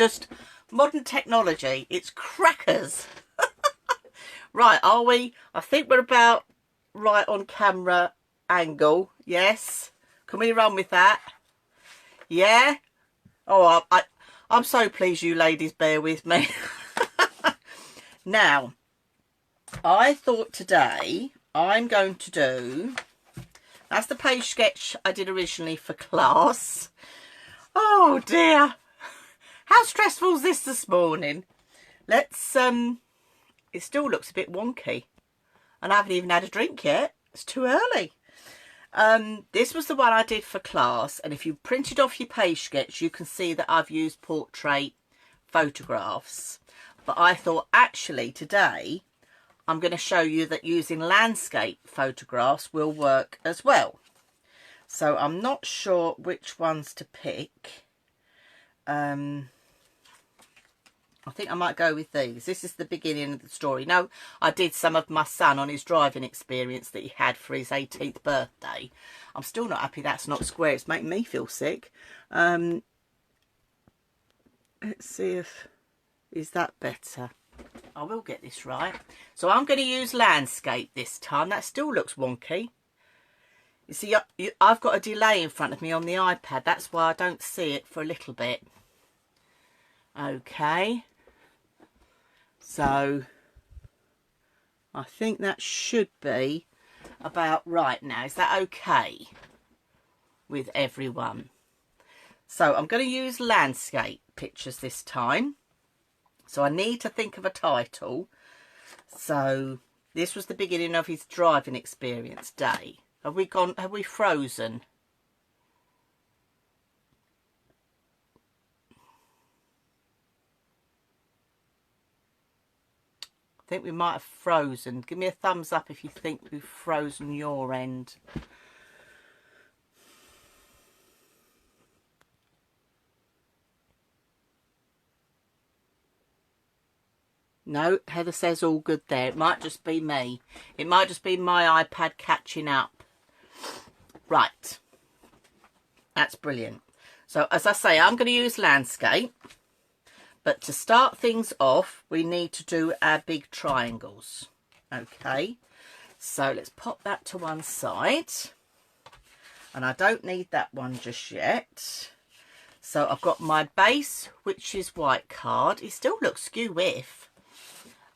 just modern technology. It's crackers. Right, are we? I think we're about right on camera angle. Yes. Can we run with that? Yeah. Oh, I'm so pleased you ladies bear with me. Now, I thought today I'm going to do, that's the page sketch I did originally for class. Oh dear. How stressful is this morning? Let's, it still looks a bit wonky. And I haven't even had a drink yet. It's too early. This was the one I did for class. And if you printed off your page sketch, you can see that I've used portrait photographs. But I thought actually today I'm going to show you that using landscape photographs will work as well. So I'm not sure which ones to pick. I think I might go with these. This is the beginning of the story. No, I did some of my son on his driving experience that he had for his 18th birthday. I'm still not happy that's not square. It's making me feel sick. Let's see if... is that better? I will get this right. So I'm going to use landscape this time. That still looks wonky. You see, I've got a delay in front of me on the iPad. That's why I don't see it for a little bit. Okay. So I think that should be about right now. Is that okay with everyone? So I'm going to use landscape pictures this time. So I need to think of a title. So this was the beginning of his driving experience day. Have we frozen? I think we might have frozen. Give me a thumbs up if you think we've frozen your end. No, Heather says all good there. It might just be me. It might just be my iPad catching up. Right. That's brilliant. So as I say, I'm going to use landscape. But to start things off, we need to do our big triangles. Okay. So let's pop that to one side. And I don't need that one just yet. So I've got my base, which is white card. It still looks skew with.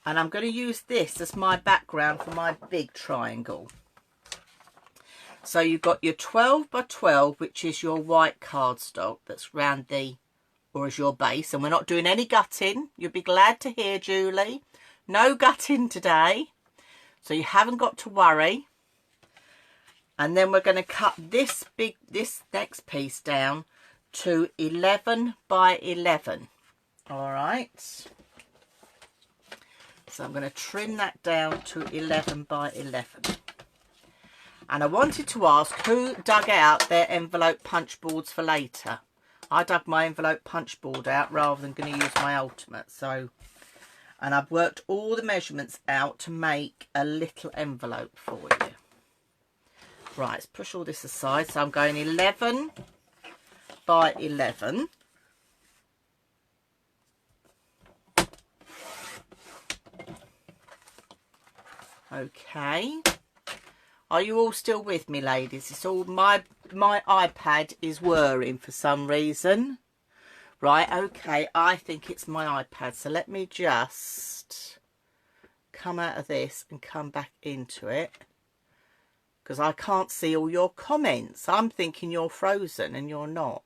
And I'm going to use this as my background for my big triangle. So you've got your 12 by 12, which is your white cardstock that's round the, or as your base. And we're not doing any gutting. You'll be glad to hear, Julie. No gutting today. So you haven't got to worry. And then we're going to cut this next piece down to 11 by 11. All right. So I'm going to trim that down to 11 by 11. And I wanted to ask who dug out their envelope punch boards for later. I dug my envelope punch board out rather than going to use my ultimate. So, and I've worked all the measurements out to make a little envelope for you. Right, let's push all this aside. So I'm going 11 by 11. Okay. Are you all still with me, ladies? It's all my iPad is whirring for some reason. Right, okay. I think it's my iPad. So let me just come out of this and come back into it. Because I can't see all your comments. I'm thinking you're frozen and you're not.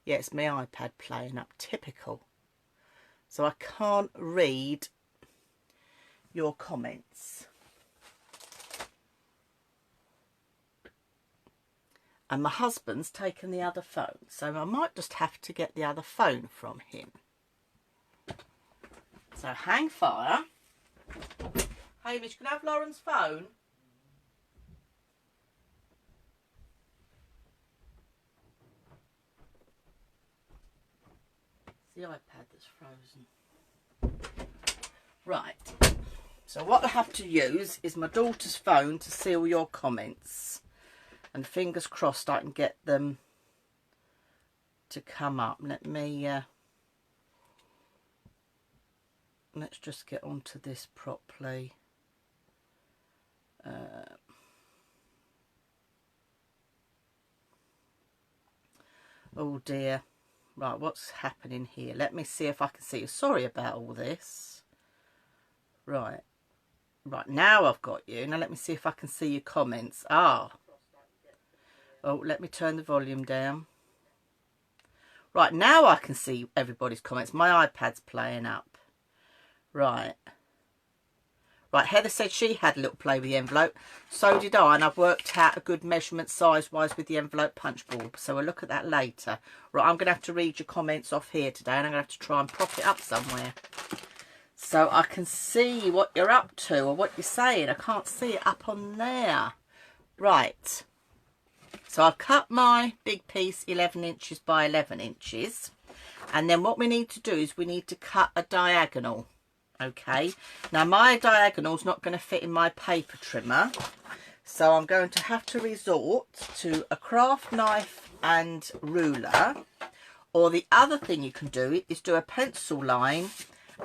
Yeah, it's my iPad playing up. Typical. So I can't read your comments. And my husband's taken the other phone. So I might just have to get the other phone from him. So hang fire. Hamish, can I have Lauren's phone? It's the iPad that's frozen. Right. So what I have to use is my daughter's phone to see all your comments. And fingers crossed I can get them to come up. Let me let's just get onto this properly. Oh dear. Right, what's happening here? Let me see if I can see you. Sorry about all this. Right. Right, now I've got you. Now let me see if I can see your comments. Ah. Oh, let me turn the volume down. Right, now I can see everybody's comments. My iPad's playing up. Right. Right, Heather said she had a little play with the envelope. So did I, and I've worked out a good measurement size-wise with the envelope punch board. So we'll look at that later. Right, I'm going to have to read your comments off here today, and I'm going to have to try and prop it up somewhere, so I can see what you're up to or what you're saying. I can't see it up on there. Right. So I've cut my big piece 11 inches by 11 inches. And then what we need to do is we need to cut a diagonal. Okay, now my diagonal's not going to fit in my paper trimmer, so I'm going to have to resort to a craft knife and ruler, or the other thing you can do is do a pencil line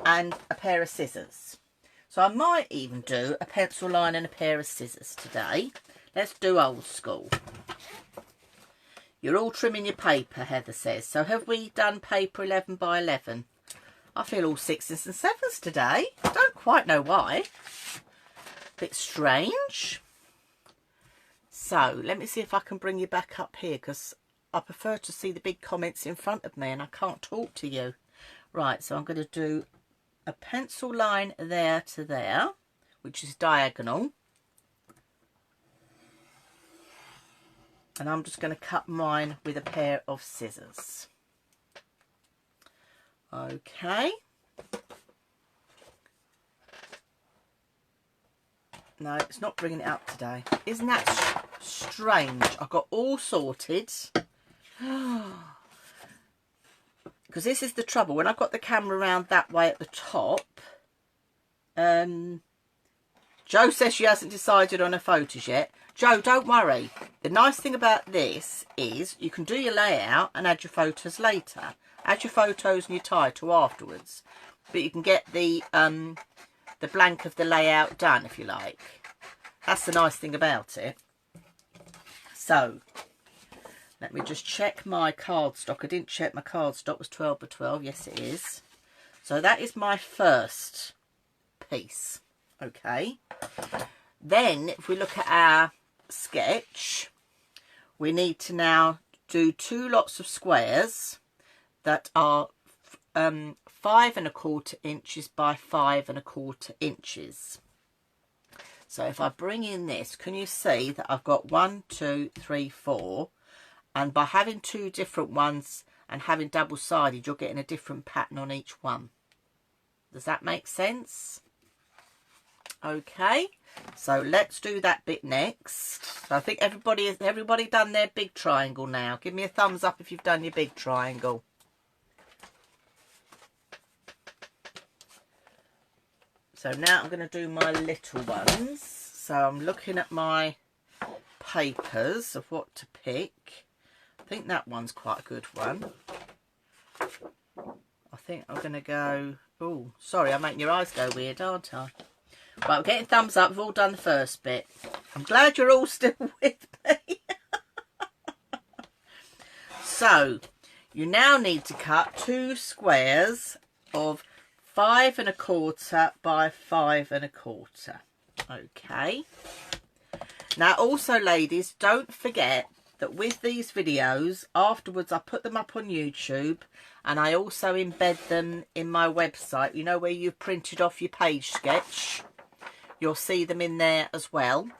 and a pair of scissors. So I might even do a pencil line and a pair of scissors today. Let's do old school. You're all trimming your paper, Heather says. So have we done paper 11 by 11? I feel all 6s and 7s today. I don't quite know why. Bit strange. So let me see if I can bring you back up here, because I prefer to see the big comments in front of me and I can't talk to you. Right, so I'm going to do a pencil line there to there, which is diagonal. And I'm just going to cut mine with a pair of scissors. Okay. No, it's not bringing it up today. Isn't that strange? I got all sorted. Because this is the trouble. When I've got the camera around that way at the top, Jo says she hasn't decided on her photos yet. Jo, don't worry. The nice thing about this is you can do your layout and add your photos later. Add your photos and your title afterwards. But you can get the blank of the layout done if you like. That's the nice thing about it. So, let me just check my cardstock. I didn't check my cardstock. Was 12 by 12. Yes, it is. So that is my first piece. Okay. Then, if we look at our sketch, we need to now do 2 lots of squares that are 5 1/4 inches by 5 1/4 inches. So if I bring in this, can you see that I've got 1, 2, 3, 4, and by having 2 different ones and having double-sided, you're getting a different pattern on each one. Does that make sense? Okay, so let's do that bit next. So I think everybody done their big triangle now. Give me a thumbs up if you've done your big triangle. So now I'm going to do my little ones. So I'm looking at my papers of what to pick. I think that one's quite a good one. I think I'm going to go... Oh, sorry, I'm making your eyes go weird, aren't I? Right, we're getting thumbs up. We've all done the first bit. I'm glad you're all still with me. So, you now need to cut 2 squares of 5 1/4 by 5 1/4. Okay. Now also, ladies, don't forget that with these videos, afterwards I put them up on YouTube and I also embed them in my website. You know where you've printed off your page sketch? You'll see them in there as well.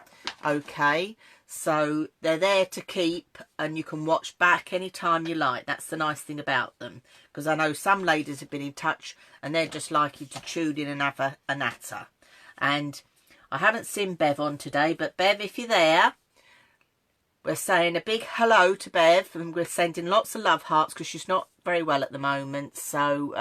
Okay. So they're there to keep and you can watch back anytime you like. That's the nice thing about them. Because I know some ladies have been in touch and they'd just like you to tune in and have a natter. And I haven't seen Bev on today, but Bev, if you're there, we're saying a big hello to Bev and we're sending lots of love hearts because she's not very well at the moment. So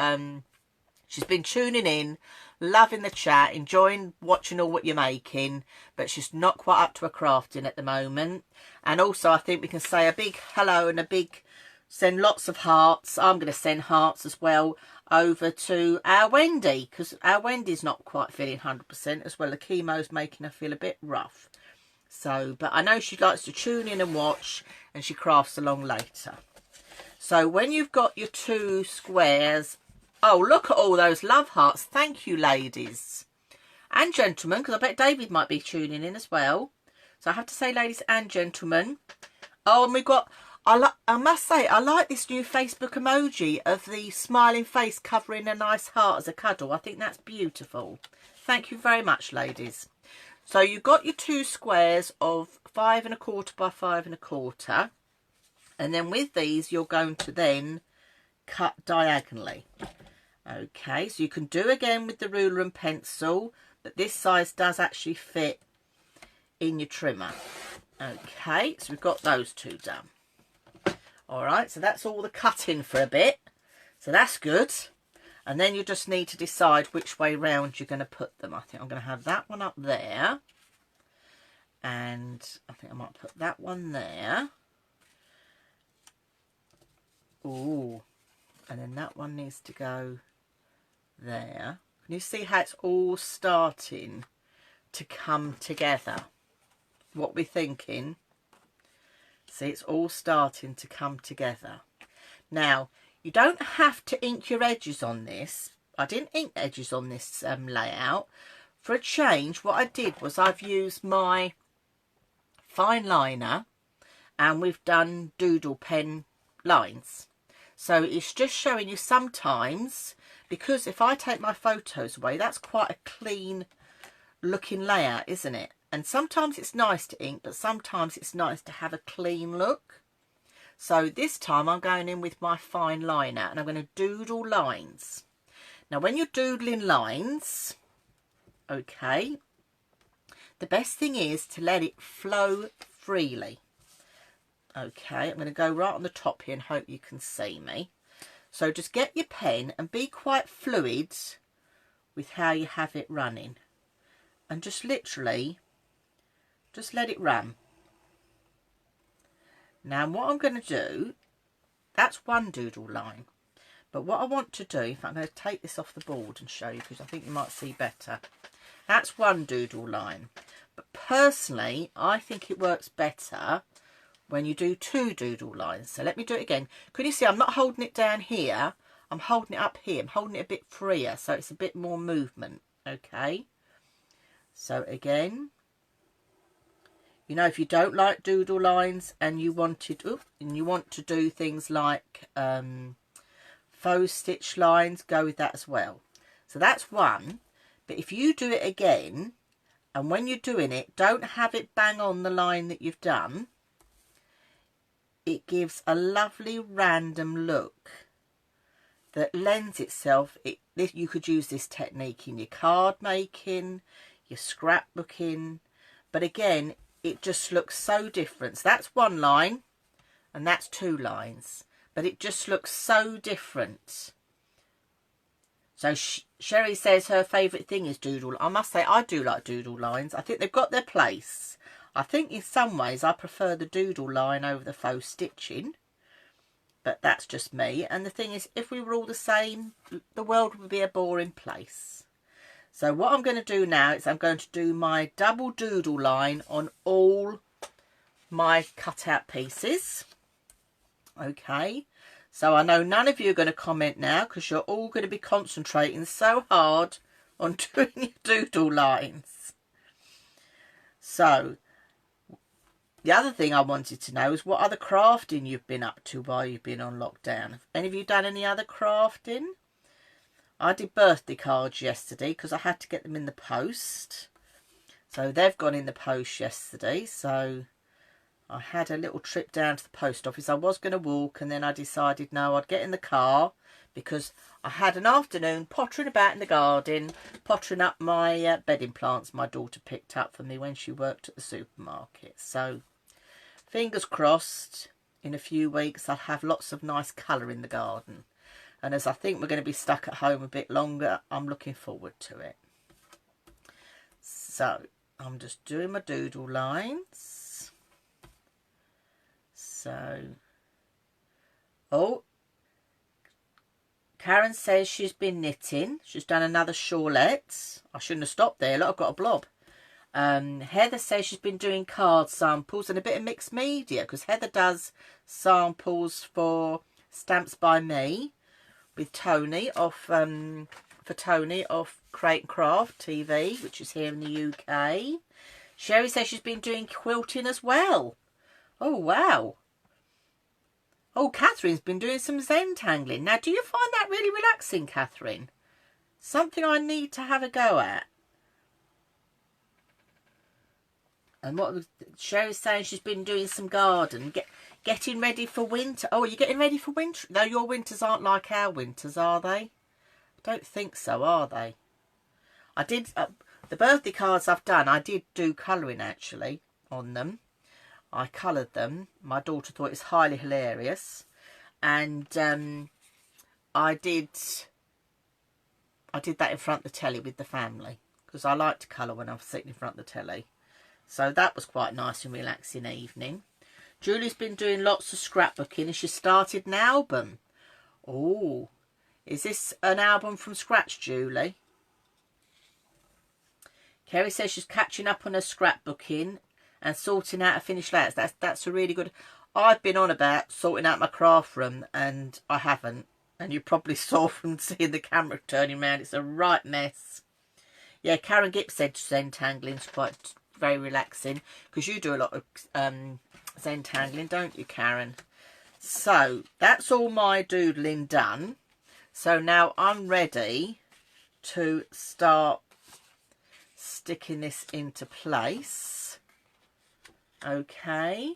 she's been tuning in, loving the chat, enjoying watching all what you're making, but she's not quite up to her crafting at the moment. And also I think we can say a big hello and a big Send lots of hearts. I'm going to send hearts as well over to our Wendy, because our Wendy's not quite feeling 100% as well. The chemo's making her feel a bit rough. So, but I know she likes to tune in and watch, and she crafts along later. So when you've got your 2 squares, oh, look at all those love hearts. Thank you, ladies and gentlemen, because I bet David might be tuning in as well. So I have to say ladies and gentlemen. Oh, and we've got, I must say, I like this new Facebook emoji of the smiling face covering a nice heart as a cuddle. I think that's beautiful. Thank you very much, ladies. So you've got your 2 squares of 5 1/4 by 5 1/4. And then with these, you're going to then cut diagonally. Okay, so you can do again with the ruler and pencil, but this size does actually fit in your trimmer. Okay, so we've got those 2 done. All right, so that's all the cutting for a bit. So that's good. And then you just need to decide which way round you're going to put them. I think I'm going to have that one up there. And I think I might put that one there. Ooh. And then that one needs to go there. Can you see how it's all starting to come together? What we're thinking. See, it's all starting to come together. Now, you don't have to ink your edges on this. I didn't ink edges on this layout. For a change, what I did was I've used my fine liner and we've done doodle pen lines. So it's just showing you sometimes, because if I take my photos away, that's quite a clean looking layout, isn't it? And sometimes it's nice to ink, but sometimes it's nice to have a clean look. So this time I'm going in with my fine liner and I'm going to doodle lines. Now when you're doodling lines, okay, the best thing is to let it flow freely. Okay, I'm going to go right on the top here and hope you can see me. So just get your pen and be quite fluid with how you have it running. And just literally, just let it run. Now what I'm going to do, that's one doodle line. But what I want to do, in fact I'm going to take this off the board and show you because I think you might see better. That's one doodle line. But personally, I think it works better when you do 2 doodle lines. So let me do it again. Can you see I'm not holding it down here, I'm holding it up here. I'm holding it a bit freer so it's a bit more movement. Okay, so again, you know, if you don't like doodle lines and you wanted, and you want to do things like faux stitch lines, go with that as well. So that's one. But if you do it again, and when you're doing it, don't have it bang on the line that you've done. It gives a lovely random look that lends itself. You could use this technique in your card making, your scrapbooking, but again, it just looks so different. So that's one line and that's 2 lines, but it just looks so different. So Sherry says her favourite thing is doodle. I must say I do like doodle lines. I think they've got their place. I think in some ways I prefer the doodle line over the faux stitching, but that's just me. And the thing is, if we were all the same, the world would be a boring place. So what I'm going to do now is I'm going to do my double doodle line on all my cutout pieces. Okay, so I know none of you are going to comment now because you're all going to be concentrating so hard on doing your doodle lines. So the other thing I wanted to know is what other crafting you've been up to while you've been on lockdown. Have any of you done any other crafting? I did birthday cards yesterday because I had to get them in the post. So they've gone in the post yesterday. So I had a little trip down to the post office. I was going to walk and then I decided no, I'd get in the car because I had an afternoon pottering about in the garden, pottering up my bedding plants my daughter picked up for me when she worked at the supermarket. So fingers crossed, in a few weeks I'll have lots of nice colour in the garden. And as I think we're going to be stuck at home a bit longer, I'm looking forward to it. So I'm just doing my doodle lines. So Oh, Karen says she's been knitting. She's done another shawlette. I shouldn't have stopped there. Look, I've got a blob. Heather says she's been doing card samples and a bit of mixed media, because Heather does samples for Stamps by Me with Tony off for Tony off Crate and Craft TV, which is here in the UK. Sherry says she's been doing quilting as well. Oh wow. Oh, Catherine's been doing some Zentangling. Now, do you find that really relaxing, Catherine? Something I need to have a go at. And what was Sherry's saying, she's been doing some garden, getting ready for winter. Oh, are you getting ready for winter? No, your winters aren't like our winters, are they? I don't think so, are they? I did, the birthday cards I've done, I did do colouring actually on them. I coloured them. My daughter thought it was highly hilarious. And I did that in front of the telly with the family, because I like to colour when I'm sitting in front of the telly. So that was quite nice and relaxing evening. Julie's been doing lots of scrapbooking and she started an album. Oh, is this an album from scratch, Julie? Kerry says she's catching up on her scrapbooking and sorting out a finished layouts. That's a really good... I've been on about sorting out my craft room and I haven't. And you probably saw from seeing the camera turning around. It's a right mess. Yeah, Karen Gipp said Zentangling's quite very relaxing, because you do a lot of Zentangling, don't you, Karen? So that's all my doodling done. So now I'm ready to start sticking this into place. Okay.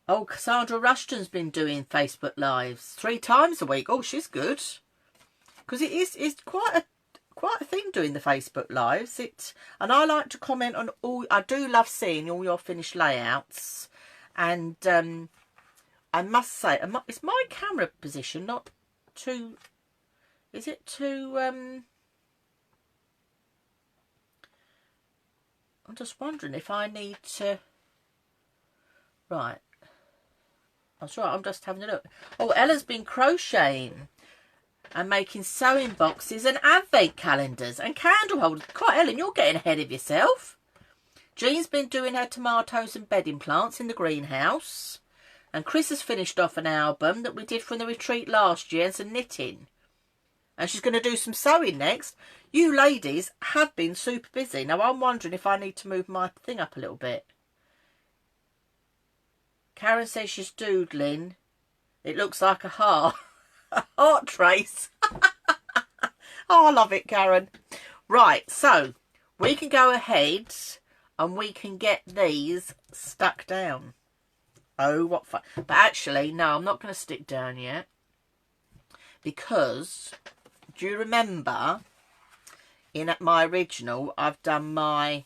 Oh, Cassandra Rushton's been doing Facebook Lives 3 times a week. Oh, she's good. Because it's quite a thing doing the Facebook Lives. And I like to comment on all... I do love seeing all your finished layouts. And I must say, is my camera position not too... Is it too... I'm just wondering if I need to... Right. That's right, I'm just having a look. Oh, Ella's been crocheting and making sewing boxes and advent calendars and candle holders. Quite, Ellen, you're getting ahead of yourself. Jean's been doing her tomatoes and bedding plants in the greenhouse. And Chris has finished off an album that we did from the retreat last year and some knitting. And she's going to do some sewing next. You ladies have been super busy. Now, I'm wondering if I need to move my thing up a little bit. Karen says she's doodling. It looks like a heart. A heart trace. Oh, I love it, Karen. Right, so we can go ahead and we can get these stuck down. Oh, what fun. But actually, no, I'm not going to stick down yet. Because, do you remember, in my original, I've done my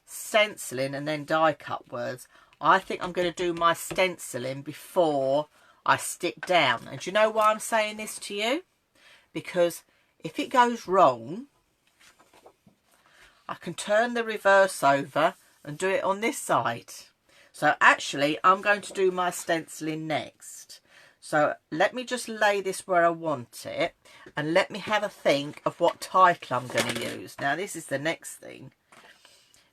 stenciling and then die cut words. I think I'm going to do my stenciling before I stick down. And do you know why I'm saying this to you? Because if it goes wrong, I can turn the reverse over and do it on this side. So actually, I'm going to do my stenciling next. So let me just lay this where I want it. And let me have a think of what title I'm going to use. Now, this is the next thing.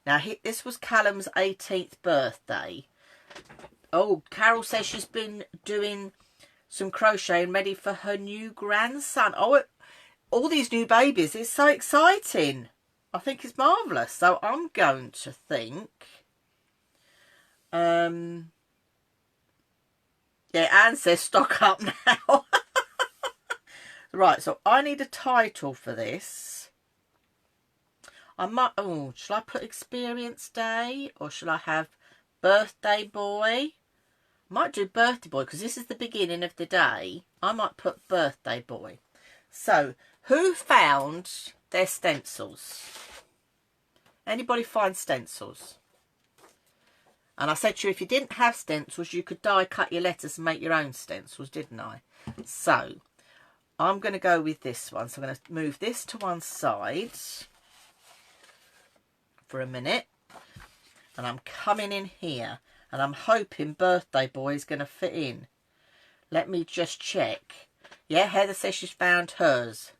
Now, this was Callum's 18th birthday. Oh, Carol says she's been doing some crocheting ready for her new grandson. Oh, all these new babies. It's so exciting. I think it's marvellous. So I'm going to think... yeah, Anne says stock up now. Right, so I need a title for this. I might... Oh, shall I put Experience Day? Or shall I have Birthday Boy? I might do Birthday Boy because this is the beginning of the day. I might put Birthday Boy. So, who found their stencils? Anybody find stencils? And I said to you, if you didn't have stencils, you could die cut your letters and make your own stencils, didn't I? So, I'm going to go with this one. So I'm going to move this to one side for a minute. And I'm coming in here. And I'm hoping Birthday Boy is going to fit in. Let me just check. Yeah, Heather says she's found hers.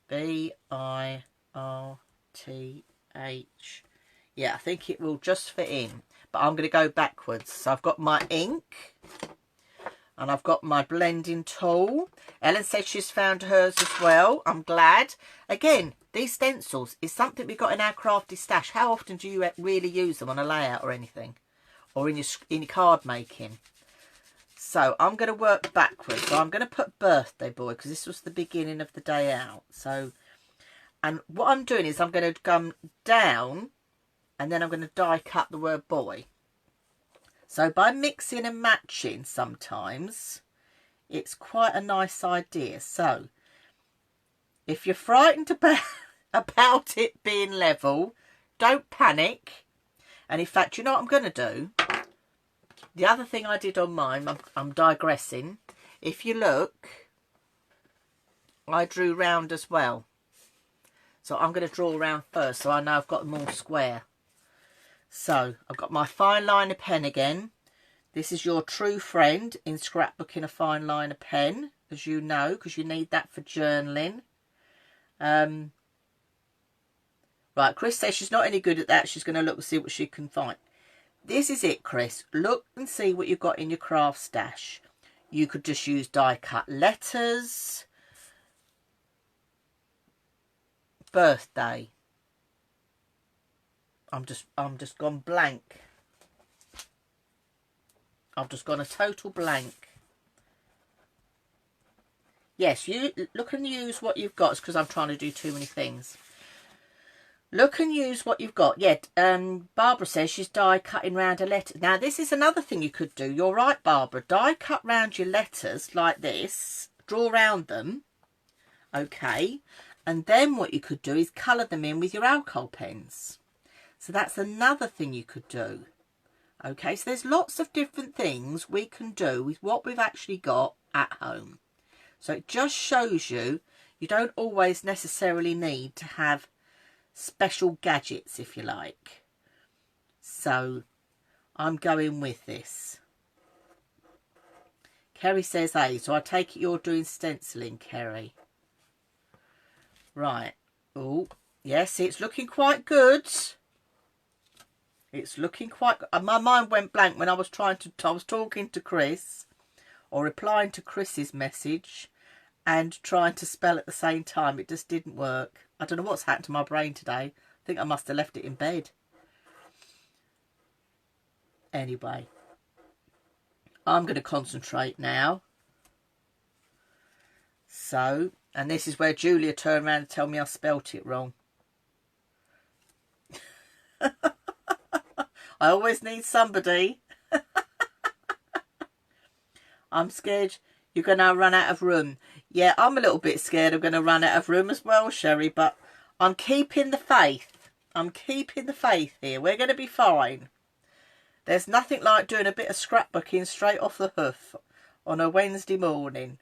BIRTH. Yeah, I think it will just fit in. But I'm going to go backwards. So I've got my ink. And I've got my blending tool. Ellen says she's found hers as well. I'm glad. Again, these stencils is something we got in our crafty stash. How often do you really use them on a layout or anything? Or in your card making? So I'm going to work backwards. So I'm going to put birthday boy because this was the beginning of the day out. So, and what I'm doing is I'm going to come down and then I'm going to die cut the word boy. So by mixing and matching sometimes, it's quite a nice idea. So if you're frightened about it being level, don't panic. And in fact, you know what I'm going to do? The other thing I did on mine, I'm digressing. If you look, I drew round as well. So I'm going to draw round first so I know I've got them all square. So I've got my fine liner pen again. This is your true friend in scrapbooking a fine liner pen, as you know, because you need that for journaling. Right, Chris says she's not any good at that. She's going to look and see what she can find. This is it, Chris. Look and see what you've got in your craft stash. You could just use die cut letters. Birthday. I'm just gone blank. I've just gone a total blank. Yes, you look and use what you've got. It's because I'm trying to do too many things. Look and use what you've got. Yeah, Barbara says she's die cutting round a letter. Now, this is another thing you could do. You're right, Barbara. Die cut round your letters like this. Draw round them. Okay. And then what you could do is colour them in with your alcohol pens. So that's another thing you could do. Okay, so there's lots of different things we can do with what we've actually got at home. So it just shows you don't always necessarily need to have special gadgets, if you like. So I'm going with this. Kerry says A, so I take it you're doing stenciling, Kerry. Right. Oh, yes, it's looking quite good. It's looking quite good. My mind went blank when I was talking to Chris, or replying to Chris's message, and trying to spell at the same time. It just didn't work. I don't know what's happened to my brain today. I think I must have left it in bed. Anyway, I'm going to concentrate now. So, and this is where Julia turned around and told me I spelt it wrong. I always need somebody. I'm scared you're going to run out of room. Yeah, I'm a little bit scared I'm going to run out of room as well, Sherry, but I'm keeping the faith. I'm keeping the faith here. We're going to be fine. There's nothing like doing a bit of scrapbooking straight off the hoof on a Wednesday morning.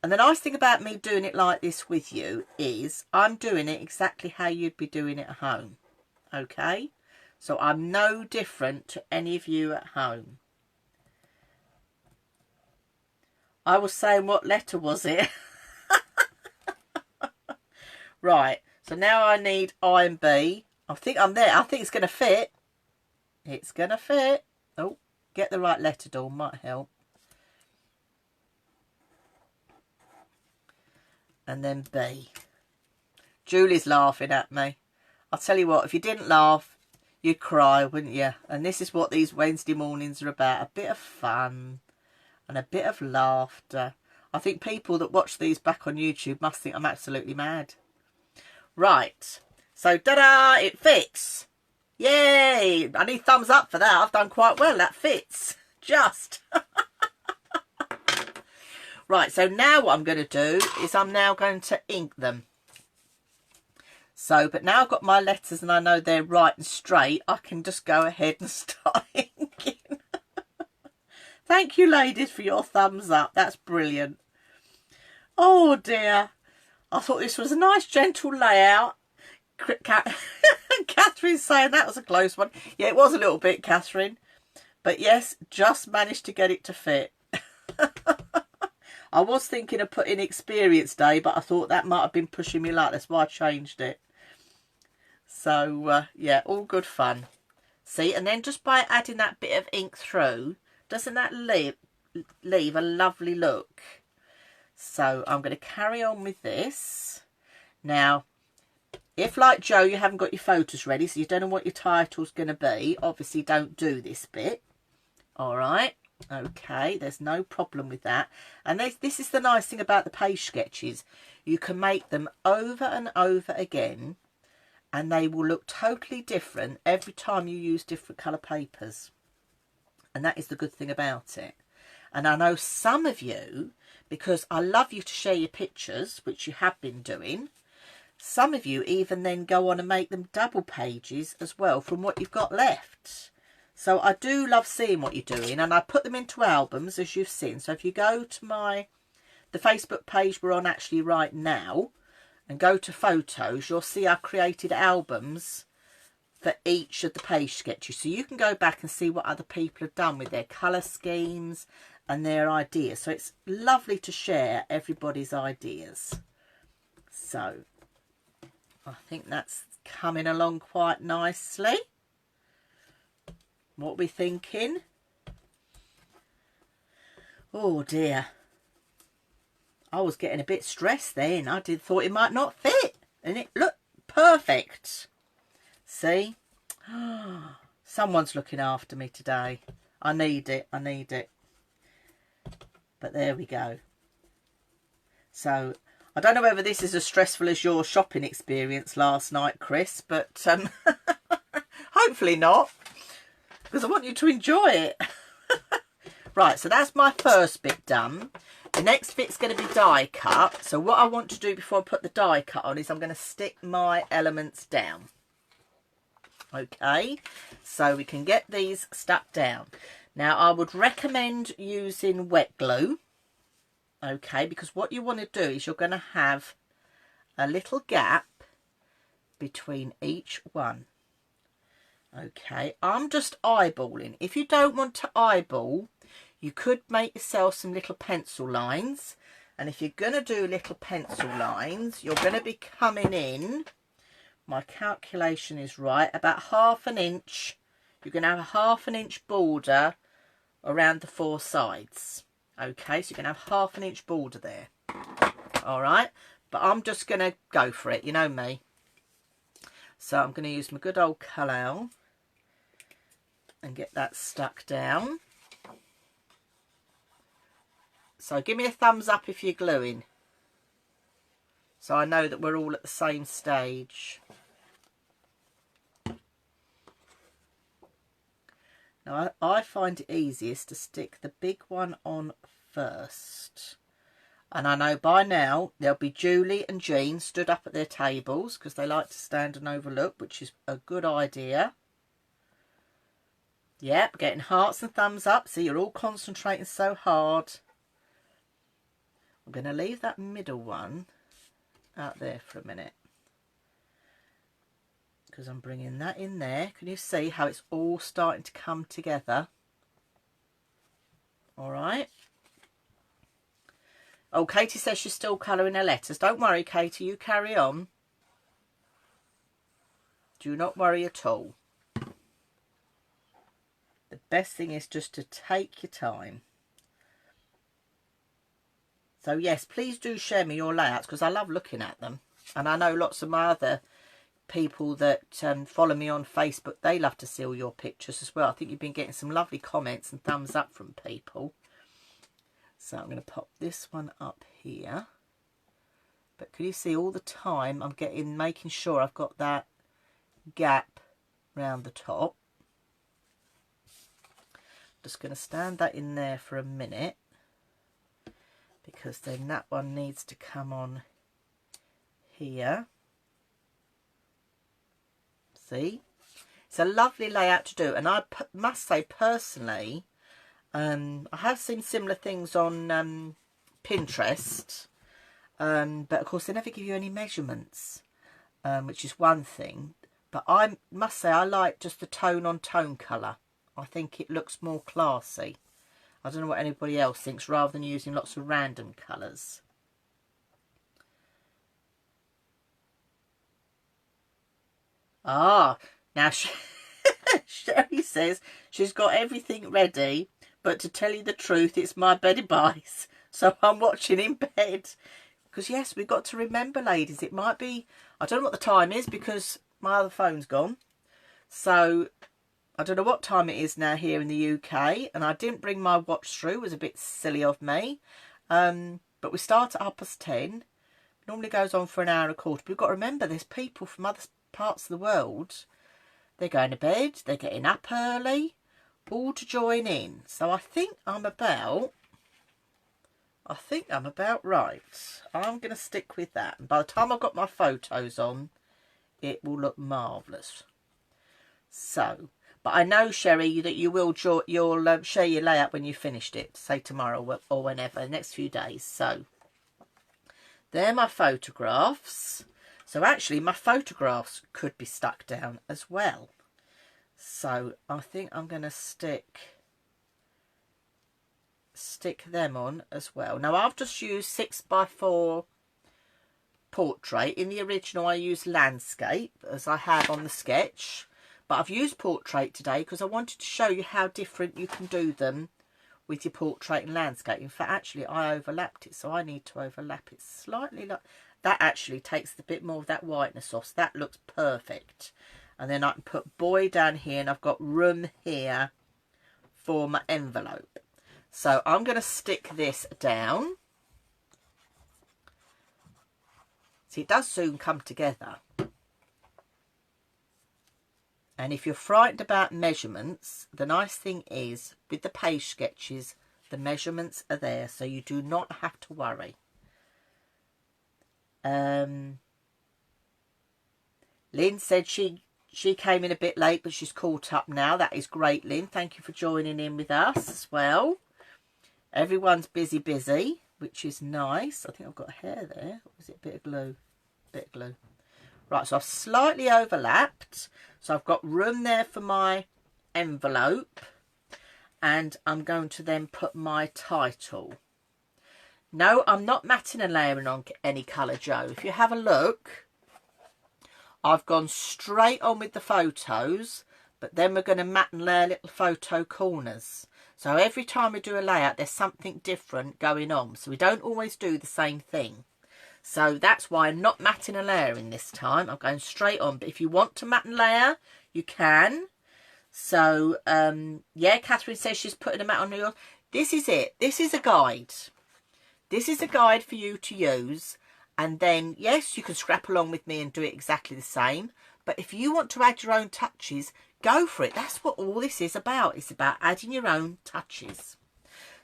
And the nice thing about me doing it like this with you is I'm doing it exactly how you'd be doing it at home. Okay? So I'm no different to any of you at home. I was saying, what letter was it? Right. So now I need I and B. I think I'm there. I think it's going to fit. It's going to fit. Oh, get the right letter, Dawn. Might help. And then B. Julie's laughing at me. I'll tell you what, if you didn't laugh, you'd cry, wouldn't you? And this is what these Wednesday mornings are about. A bit of fun and a bit of laughter. I think people that watch these back on YouTube must think I'm absolutely mad. Right. So, ta-da! It fits. Yay! I need thumbs up for that. I've done quite well. That fits. Just. Right. So now what I'm going to do is I'm now going to ink them. So, but now I've got my letters and I know they're right and straight, I can just go ahead and start inking. Thank you, ladies, for your thumbs up. That's brilliant. Oh, dear. I thought this was a nice, gentle layout. Catherine's saying that was a close one. Yeah, it was a little bit, Catherine. But yes, just managed to get it to fit. I was thinking of putting Experience Day, but I thought that might have been pushing me luck. That's why I changed it. So, yeah, all good fun. See, and then just by adding that bit of ink through, doesn't that leave a lovely look? So I'm going to carry on with this. Now, if like Joe, you haven't got your photos ready, so you don't know what your title's going to be, obviously don't do this bit. All right. Okay, there's no problem with that. And this is the nice thing about the page sketches. You can make them over and over again, and they will look totally different every time you use different colour papers. And that is the good thing about it. And I know some of you, because I love you to share your pictures, which you have been doing, some of you even then go on and make them double pages as well from what you've got left. So I do love seeing what you're doing, and I put them into albums, as you've seen. So if you go to the Facebook page we're on actually right now, and go to photos, you'll see I created albums for each of the page sketches. So you can go back and see what other people have done with their colour schemes and their ideas. So it's lovely to share everybody's ideas. So I think that's coming along quite nicely. What are we thinking? Oh dear. I was getting a bit stressed then. I thought it might not fit. And it looked perfect. See? Someone's looking after me today. I need it. I need it. But there we go. So, I don't know whether this is as stressful as your shopping experience last night, Chris. But hopefully not. Because I want you to enjoy it. Right, so that's my first bit done. The next bit's going to be die cut. So what I want to do before I put the die cut on is I'm going to stick my elements down. Okay, so we can get these stuck down. Now I would recommend using wet glue. Okay, because what you want to do is you're going to have a little gap between each one. Okay, I'm just eyeballing. If you don't want to eyeball, you could make yourself some little pencil lines. And if you're going to do little pencil lines, you're going to be coming in, my calculation is right, about 1/2 inch. You're going to have a 1/2 inch border around the 4 sides. Okay, so you're going to have 1/2 inch border there. All right, but I'm just going to go for it. You know me. So I'm going to use my good old colour and get that stuck down. So give me a thumbs up if you're gluing, so I know that we're all at the same stage. Now I find it easiest to stick the big one on first. And I know by now there'll be Julie and Jean stood up at their tables because they like to stand and overlook, which is a good idea. Yep, getting hearts and thumbs up. See, you're all concentrating so hard. I'm going to leave that middle one out there for a minute, because I'm bringing that in there. Can you see how it's all starting to come together? All right. Oh, Katie says she's still colouring her letters. Don't worry, Katie, you carry on. Do not worry at all. The best thing is just to take your time. So yes, please do share me your layouts, because I love looking at them. And I know lots of my other people that follow me on Facebook, they love to see all your pictures as well. I think you've been getting some lovely comments and thumbs up from people. So I'm going to pop this one up here. But can you see all the time I'm making sure I've got that gap round the top. Just going to stand that in there for a minute, because then that one needs to come on here. See, it's a lovely layout to do, and I must say personally, I have seen similar things on Pinterest, but of course they never give you any measurements, which is one thing. But I must say I like just the tone on tone colour. I think it looks more classy. I don't know what anybody else thinks, rather than using lots of random colours. Ah, now Sherry says she's got everything ready, but to tell you the truth, it's my bed advice, so I'm watching in bed. Because yes, we've got to remember, ladies, it might be, I don't know what the time is because my other phone's gone. So I don't know what time it is now here in the UK, and I didn't bring my watch through. It was a bit silly of me. But we start at 10:30. It normally goes on for an hour and a quarter. But we've got to remember there's people from other parts of the world. They're going to bed, they're getting up early, all to join in. So I think I'm about right. I'm going to stick with that. And by the time I've got my photos on, it will look marvellous. So, but I know, Sherry, that you'll share your layout when you've finished it, say tomorrow or whenever, the next few days. So, they're my photographs. So actually, my photographs could be stuck down as well. So, I think I'm going to stick them on as well. Now, I've just used 6x4 portrait. In the original, I used landscape, as I have on the sketch. But I've used portrait today because I wanted to show you how different you can do them with your portrait and landscape. In fact, actually, I overlapped it, so I need to overlap it slightly. Like that actually takes a bit more of that whiteness off. So that looks perfect. And then I can put boy down here, and I've got room here for my envelope. So I'm going to stick this down. See, it does soon come together. And if you're frightened about measurements, the nice thing is, with the page sketches, the measurements are there, so you do not have to worry. Lynn said she came in a bit late, but she's caught up now. That is great, Lynn. Thank you for joining in with us as well. Everyone's busy, which is nice. I think I've got hair there. Or was it a bit of glue? Bit of glue. Right, so I've slightly overlapped. So I've got room there for my envelope. And I'm going to then put my title. No, I'm not matting and layering on any colour, Joe. If you have a look, I've gone straight on with the photos. But then we're going to mat and layer little photo corners. So every time we do a layout, there's something different going on. So we don't always do the same thing. So that's why I'm not matting and layering this time. I'm going straight on. But if you want to mat and layer, you can. So, yeah, Catherine says she's putting a mat on yours. This is it. This is a guide. This is a guide for you to use. And then, yes, you can scrap along with me and do it exactly the same. But if you want to add your own touches, go for it. That's what all this is about. It's about adding your own touches.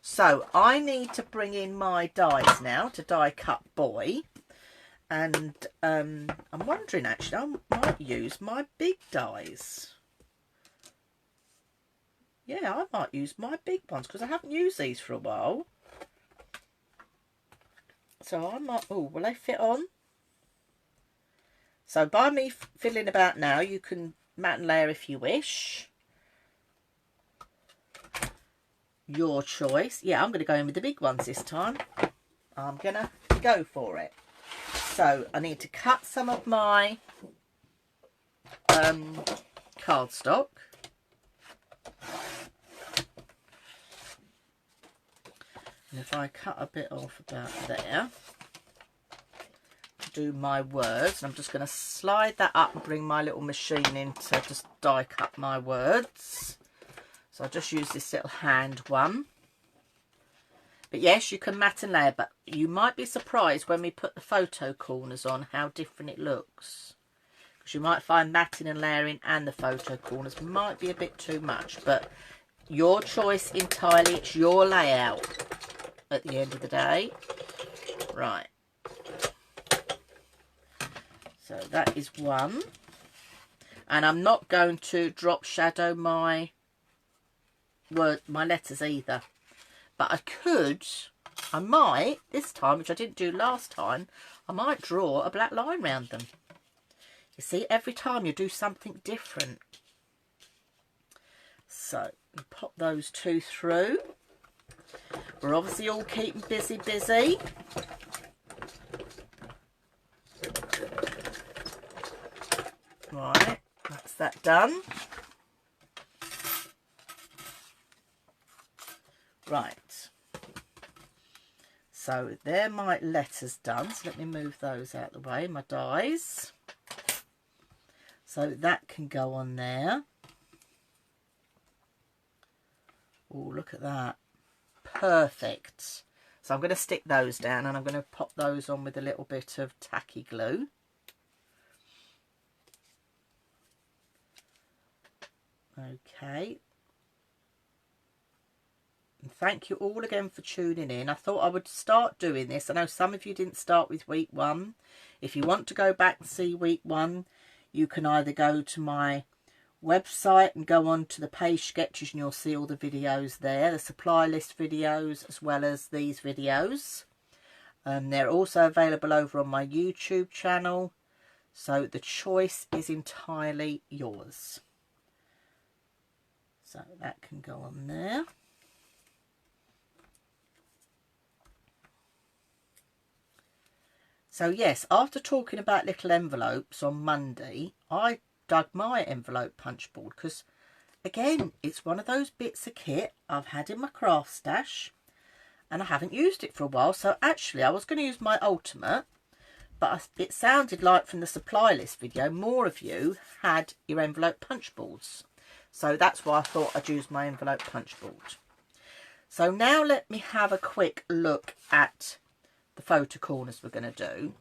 So I need to bring in my dies now to die cut boy. And I'm wondering, actually, I might use my big dies. Yeah, I might use my big ones because I haven't used these for a while. So I might, oh, will they fit on? So by me fiddling about now, you can mat and layer if you wish. Your choice. Yeah, I'm going to go in with the big ones this time. I'm going to go for it. So I need to cut some of my cardstock. And if I cut a bit off about there, to do my words, I'm just going to slide that up and bring my little machine in to just die cut my words. So I'll just use this little hand one. But yes, you can mat and layer, but you might be surprised when we put the photo corners on how different it looks. Because you might find matting and layering and the photo corners might be a bit too much. But your choice entirely, it's your layout at the end of the day. Right. So that is one. And I'm not going to drop shadow my letters either. But I might, this time, which I didn't do last time, I might draw a black line around them. You see, every time you do something different. So, pop those two through. We're obviously all keeping busy. Right, that's that done. Right. So there my letters done. So let me move those out of the way, my dies. So that can go on there. Oh, look at that. Perfect. So I'm going to stick those down and I'm going to pop those on with a little bit of tacky glue. Okay. And thank you all again for tuning in. I thought I would start doing this. I know some of you didn't start with week 1. If you want to go back and see week 1, you can either go to my website and go on to the page sketches and you'll see all the videos there, the supply list videos as well as these videos. They're also available over on my YouTube channel, so the choice is entirely yours. So that can go on there. So yes, after talking about little envelopes on Monday, I dug my envelope punch board because, again, it's one of those bits of kit I've had in my craft stash and I haven't used it for a while. So actually I was going to use my ultimate, but it sounded like from the supply list video more of you had your envelope punch boards. So that's why I thought I'd use my envelope punch board. So now let me have a quick look at the photo corners we're going to do.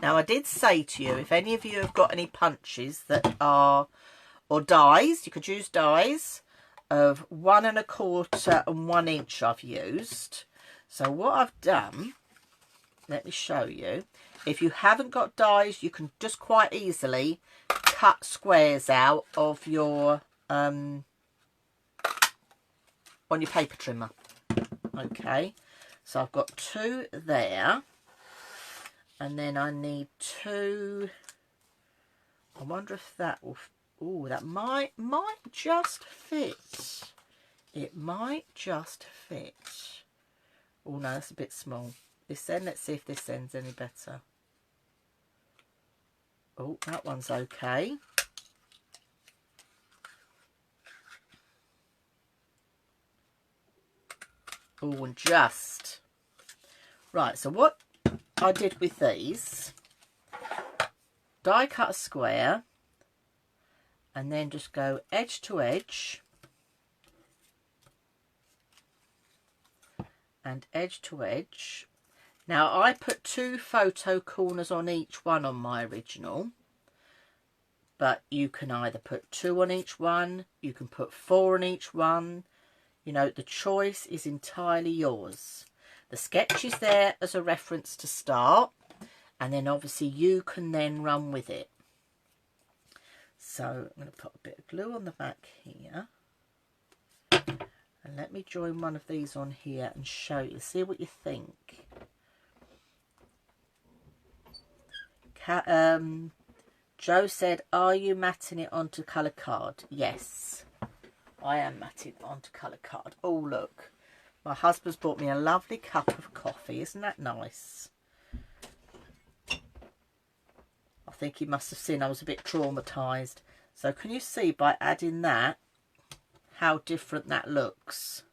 Now I did say to you, if any of you have got any punches that are, or dies, you could use dies of 1 1/4 and 1 inch I've used. So what I've done, let me show you. If you haven't got dies, you can just quite easily cut squares out of your on your paper trimmer. Okay, so I've got 2 there, and then I need 2. I wonder if that will, oh, that might just fit. It might just fit. Oh no, that's a bit small. This end, let's see if this end's any better. Oh, that one's okay. Oh, and just. Right, so what I did with these, die cut a square and then just go edge to edge and edge to edge. Now I put 2 photo corners on each one on my original, but you can either put 2 on each one, you can put 4 on each one. You know, the choice is entirely yours. The sketch is there as a reference to start, and then obviously you can then run with it. So I'm going to put a bit of glue on the back here. And let me join one of these on here and show you. See what you think. Joe said, are you matting it onto colour card? Yes, I am matting onto colour card. Oh, look. My husband's bought me a lovely cup of coffee. Isn't that nice? I think he must have seen I was a bit traumatised. So can you see by adding that how different that looks?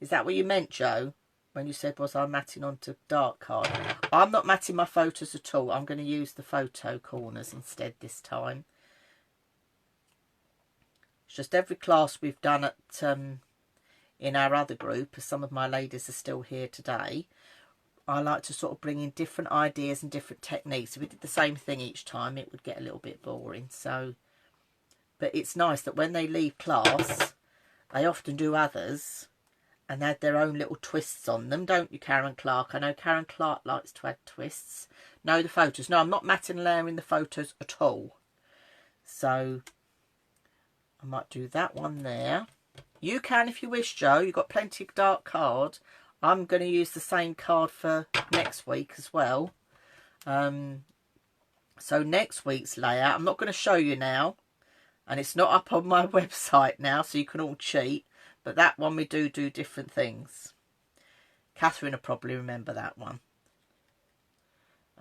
Is that what you meant, Joe, when you said was I matting onto dark card? I'm not matting my photos at all. I'm going to use the photo corners instead this time. It's just every class we've done at in our other group, as some of my ladies are still here today, I like to sort of bring in different ideas and different techniques. If we did the same thing each time, it would get a little bit boring. So, but it's nice that when they leave class, they often do others and add their own little twists on them, don't you, Karen Clark? I know Karen Clark likes to add twists. No, the photos. No, I'm not matting and layering the photos at all. So I might do that one there. You can if you wish, Joe. You've got plenty of dark card. I'm going to use the same card for next week as well. So next week's layout, I'm not going to show you now. And it's not up on my website now, so you can all cheat. But that one we do different things. Catherine will probably remember that one.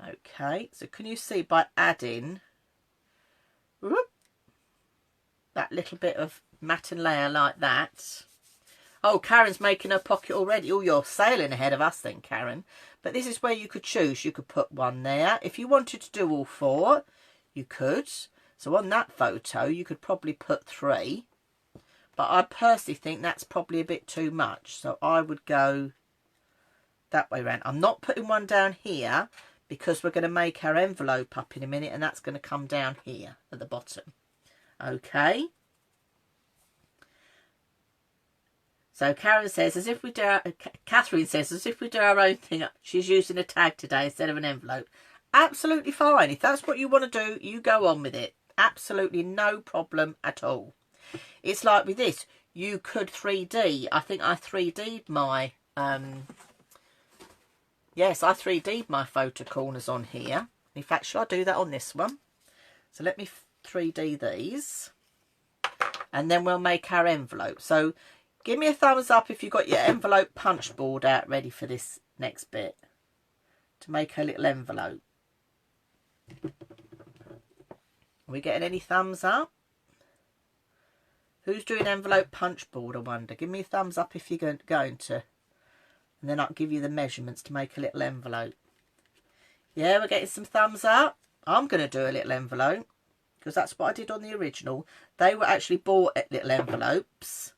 Okay, so can you see by adding whoop, that little bit of matte and layer like that? Oh, Karen's making her pocket already. Oh, you're sailing ahead of us then, Karen. But this is where you could choose. You could put one there. If you wanted to do all 4, you could. So on that photo, you could probably put 3. But I personally think that's probably a bit too much. So I would go that way around. I'm not putting one down here because we're going to make our envelope up in a minute. And that's going to come down here at the bottom. Okay. So Karen says, Catherine says, as if we do our own thing. She's using a tag today instead of an envelope. Absolutely fine. If that's what you want to do, you go on with it. Absolutely no problem at all. It's like with this, you could 3D. I think I 3D'd my, yes, I 3D'd my photo corners on here. In fact, shall I do that on this one? So let me 3D these. And then we'll make our envelope. So give me a thumbs up if you've got your envelope punch board out ready for this next bit. To make a little envelope. Are we getting any thumbs up? Who's doing envelope punch board, I wonder? Give me a thumbs up if you're going to. And then I'll give you the measurements to make a little envelope. Yeah, we're getting some thumbs up. I'm going to do a little envelope. Because that's what I did on the original. They were actually bought little envelopes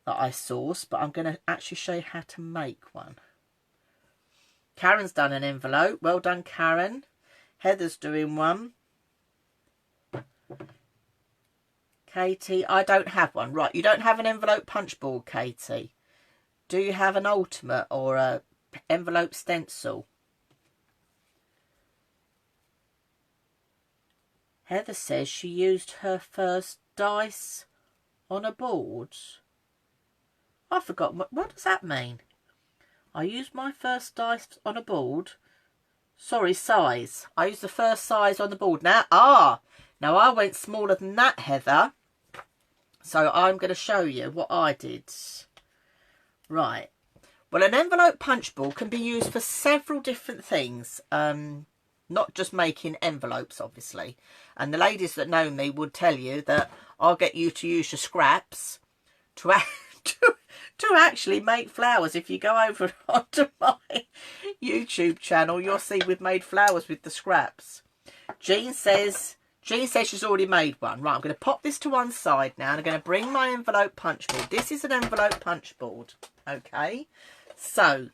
that I sourced. But I'm going to actually show you how to make one. Karen's done an envelope. Well done, Karen. Heather's doing one. Katie, I don't have one. Right, you don't have an envelope punch board, Katie. Do you have an ultimate or a envelope stencil? Heather says she used her first dice on a board. I forgot. What does that mean? I used my first dice on a board. Sorry, size. I used the first size on the board. Now I went smaller than that, Heather. So I'm going to show you what I did. Right. Well, an envelope punch board can be used for several different things. Not just making envelopes, obviously. And the ladies that know me would tell you that I'll get you to use your scraps to actually make flowers. If you go over onto my YouTube channel, you'll see we've made flowers with the scraps. Jean says she's already made one. Right, I'm going to pop this to one side now. And I'm going to bring my envelope punch board. This is an envelope punch board. Okay. So,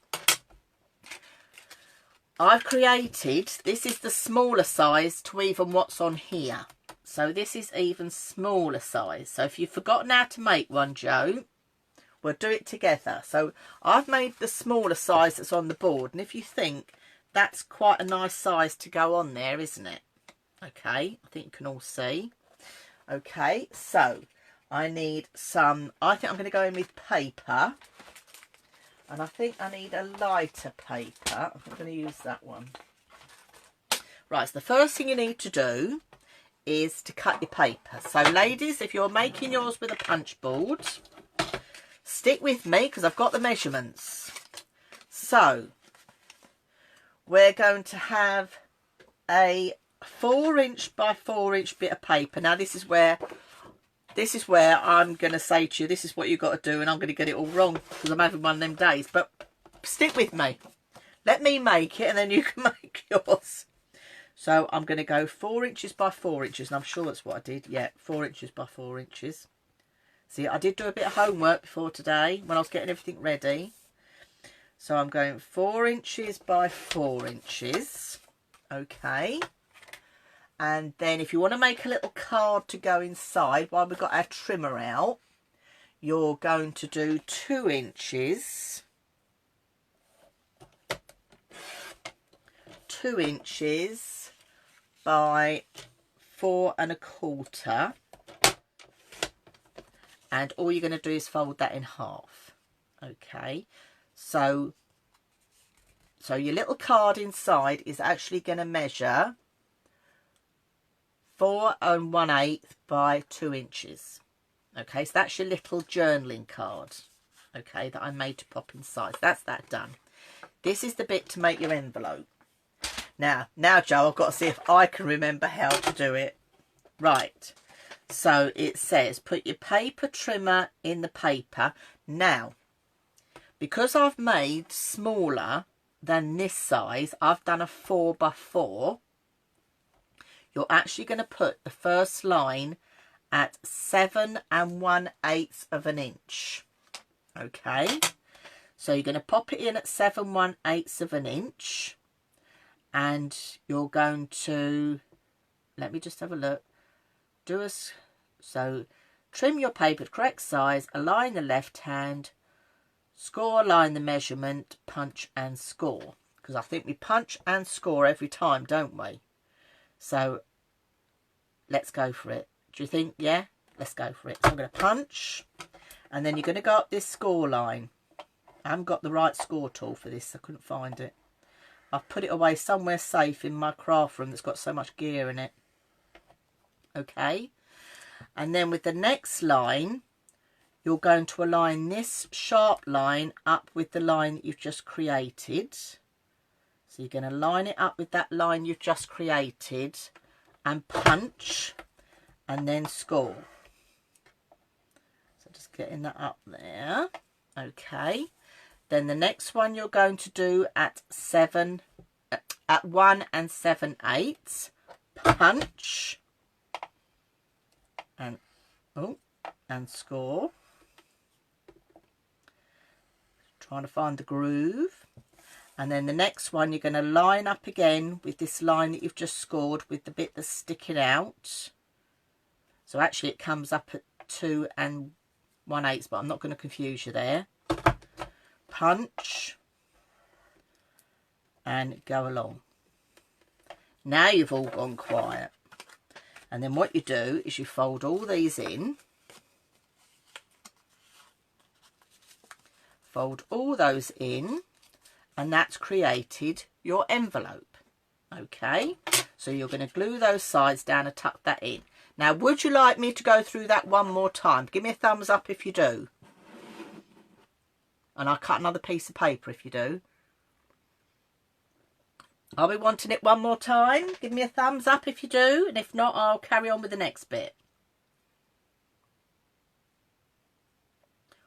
I've created, this is the smaller size to even what's on here. So this is even smaller size. So if you've forgotten how to make one, Joe, we'll do it together. So I've made the smaller size that's on the board. And if you think that's quite a nice size to go on there, isn't it? Okay, I think you can all see. Okay, so I need some, I think I'm going to go in with paper. And I think I need a lighter paper. I'm going to use that one. Right, so the first thing you need to do is to cut your paper. So ladies, if you're making yours with a punch board, stick with me because I've got the measurements. So we're going to have a 4" by 4" bit of paper. Now this is where I'm going to say to you, this is what you've got to do, and I'm going to get it all wrong because I'm having one of them days. But stick with me. Let me make it and then you can make yours. So I'm going to go 4" by 4", and I'm sure that's what I did. Yeah, 4" by 4". See, I did do a bit of homework before today when I was getting everything ready. So I'm going 4" by 4". Okay. And then if you want to make a little card to go inside while we've got our trimmer out, you're going to do 2 inches. 2 inches by 4 1/4. And all you're going to do is fold that in half. Okay. So your little card inside is actually going to measure 4 1/8 by 2 inches. Okay, so that's your little journaling card, okay, that I made to pop inside. That's that done. This is the bit to make your envelope. Now, Joe, I've got to see if I can remember how to do it. Right, so it says put your paper trimmer in the paper. Now, because I've made smaller than this size, I've done a 4x4. You're actually going to put the first line at 7 1/8 of an inch. Okay, so you're going to pop it in at 7 1/8 of an inch, and you're going to, let me just have a look, so trim your paper to correct size, align the left hand, score, line the measurement, punch and score, because I think we punch and score every time, don't we? So let's go for it. Do you think? Yeah, let's go for it. So I'm going to punch, and then you're going to go up this score line. I haven't got the right score tool for this. I couldn't find it. I've put it away somewhere safe in my craft room that's got so much gear in it. Okay, and then with the next line, you're going to align this sharp line up with the line that you've just created. So you're going to line it up with that line you've just created and punch, and then score. So just getting that up there. Okay, then the next one you're going to do at 1 7/8, punch and score. Trying to find the groove. And then the next one you're going to line up again with this line that you've just scored with the bit that's sticking out. So actually it comes up at 2 1/8, but I'm not going to confuse you there. Punch and go along. Now you've all gone quiet. And then what you do is you fold all these in. Fold all those in, and that's created your envelope. Okay, so you're going to glue those sides down and tuck that in. Now, would you like me to go through that one more time? Give me a thumbs up if you do. And I'll cut another piece of paper if you do. Are we wanting it one more time? Give me a thumbs up if you do, and if not, I'll carry on with the next bit.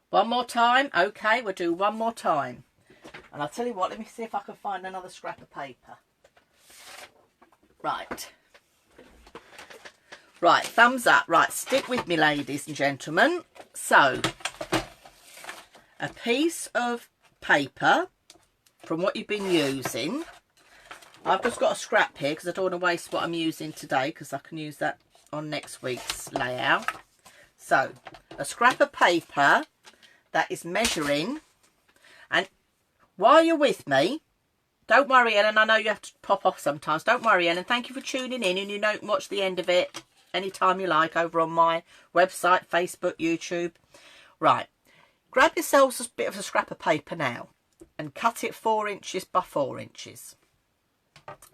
One more time? Okay, we'll do one more time. And I'll tell you what, let me see if I can find another scrap of paper. Right. Right, thumbs up. Right, stick with me, ladies and gentlemen. So, a piece of paper from what you've been using. I've just got a scrap here because I don't want to waste what I'm using today, because I can use that on next week's layout. So, a scrap of paper that is measuring, and while you're with me, don't worry, Ellen, I know you have to pop off sometimes. Don't worry, Ellen, thank you for tuning in, and you don't watch the end of it anytime you like over on my website, Facebook, YouTube. Right, grab yourselves a bit of a scrap of paper now and cut it 4 inches by 4 inches.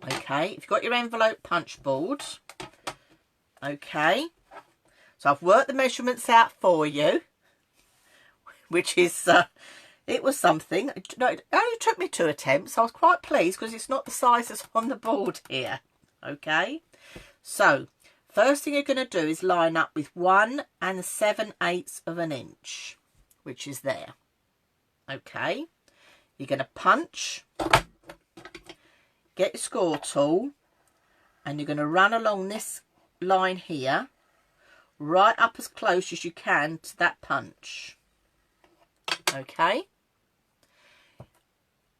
Okay, if you've got your envelope punch board, okay, so I've worked the measurements out for you, which is, it was something. It only took me 2 attempts. I was quite pleased because it's not the size that's on the board here. Okay, so first thing you're going to do is line up with 1 7/8 of an inch, which is there. Okay, you're going to punch, get your score tool, and you're going to run along this line here, right up as close as you can to that punch. Okay,